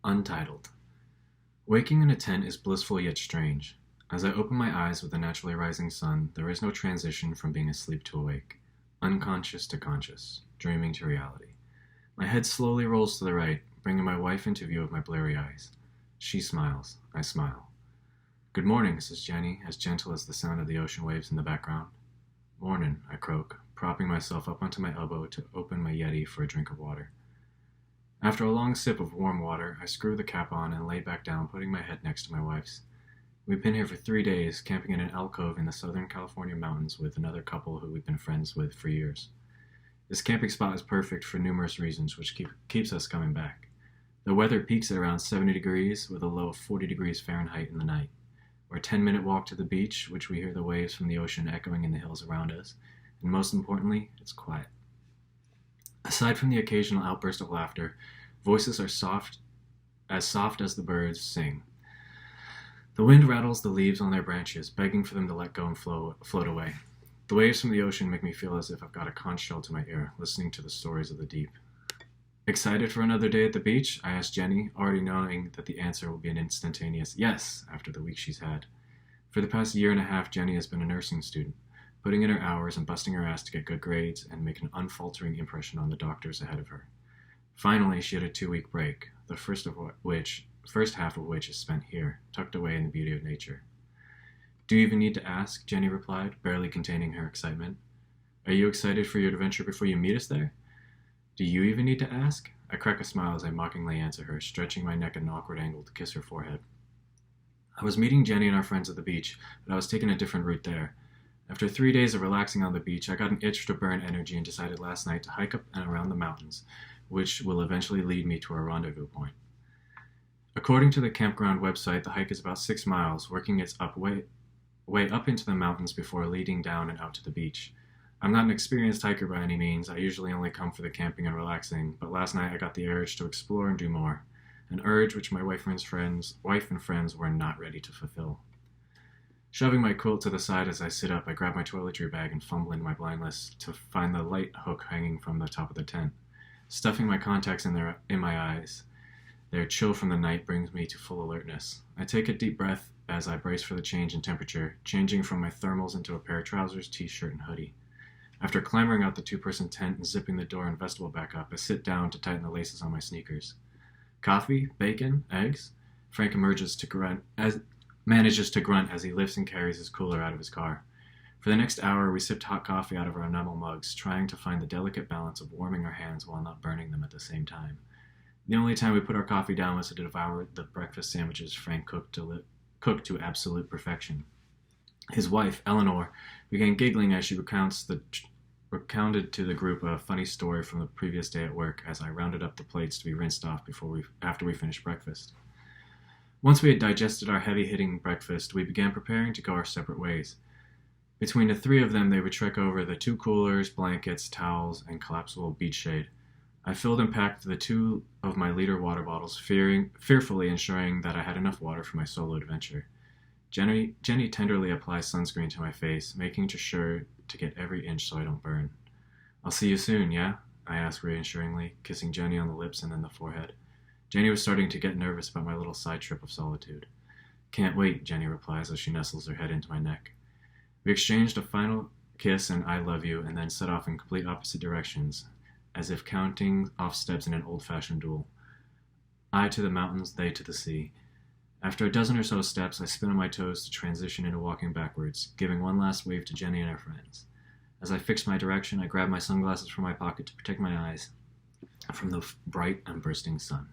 Untitled. Waking in a tent is blissful yet strange. As I open my eyes with the naturally rising sun, there is no transition from being asleep to awake, unconscious to conscious, dreaming to reality. My head slowly rolls to the right, bringing my wife into view of my blurry eyes. She smiles. I smile. "Good morning," says Jenny, as gentle as the sound of the ocean waves in the background. "Mornin'," I croak, propping myself up onto my elbow to open my Yeti for a drink of water. After a long sip of warm water, I screw the cap on and lay back down, putting my head next to my wife's. We've been here for 3 days, camping in an alcove in the Southern California mountains with another couple who we've been friends with for years. This camping spot is perfect for numerous reasons, which keeps us coming back. The weather peaks at around 70 degrees, with a low of 40 degrees Fahrenheit in the night. We're a 10-minute walk to the beach, which we hear the waves from the ocean echoing in the hills around us, and most importantly, it's quiet. Aside from the occasional outburst of laughter, voices are soft as the birds sing. The wind rattles the leaves on their branches, begging for them to let go and float away. The waves from the ocean make me feel as if I've got a conch shell to my ear, listening to the stories of the deep. "Excited for another day at the beach?" I ask Jenny, already knowing that the answer will be an instantaneous yes after the week she's had. For the past year and a half, Jenny has been a nursing student, putting in her hours and busting her ass to get good grades and make an unfaltering impression on the doctors ahead of her. Finally, she had a 2-week break, the first half of which is spent here, tucked away in the beauty of nature. "Do you even need to ask?" Jenny replied, barely containing her excitement. "Are you excited for your adventure before you meet us there?" "Do you even need to ask?" I crack a smile as I mockingly answer her, stretching my neck at an awkward angle to kiss her forehead. I was meeting Jenny and our friends at the beach, but I was taking a different route there. After 3 days of relaxing on the beach, I got an itch to burn energy and decided last night to hike up and around the mountains, which will eventually lead me to our rendezvous point. According to the campground website, the hike is about 6 miles, working its way up into the mountains before leading down and out to the beach. I'm not an experienced hiker by any means. I usually only come for the camping and relaxing, but last night I got the urge to explore and do more, an urge which my wife and friends were not ready to fulfill. Shoving my quilt to the side as I sit up, I grab my toiletry bag and fumble into my blind list to find the light hook hanging from the top of the tent. Stuffing my contacts in my eyes, their chill from the night brings me to full alertness. I take a deep breath as I brace for the change in temperature, changing from my thermals into a pair of trousers, t-shirt, and hoodie. After clambering out the 2-person tent and zipping the door and vestibule back up, I sit down to tighten the laces on my sneakers. "Coffee? Bacon? Eggs?" Frank manages to grunt as he lifts and carries his cooler out of his car. For the next hour, we sipped hot coffee out of our enamel mugs, trying to find the delicate balance of warming our hands while not burning them at the same time. The only time we put our coffee down was to devour the breakfast sandwiches Frank cooked to absolute perfection. His wife, Eleanor, began giggling as she recounted to the group a funny story from the previous day at work as I rounded up the plates to be rinsed off after we finished breakfast. Once we had digested our heavy-hitting breakfast, we began preparing to go our separate ways. Between the 3 of them, they would trek over the 2 coolers, blankets, towels, and collapsible beach shade. I filled and packed the 2 of my liter water bottles, fearfully ensuring that I had enough water for my solo adventure. Jenny tenderly applies sunscreen to my face, making sure to get every inch so I don't burn. "I'll see you soon, yeah?" I ask reassuringly, kissing Jenny on the lips and then the forehead. Jenny was starting to get nervous about my little side trip of solitude. "Can't wait," Jenny replies as she nestles her head into my neck. We exchanged a final kiss and "I love you," and then set off in complete opposite directions, as if counting off steps in an old-fashioned duel. I to the mountains, they to the sea. After a dozen or so steps, I spin on my toes to transition into walking backwards, giving one last wave to Jenny and her friends. As I fix my direction, I grab my sunglasses from my pocket to protect my eyes from the bright and bursting sun.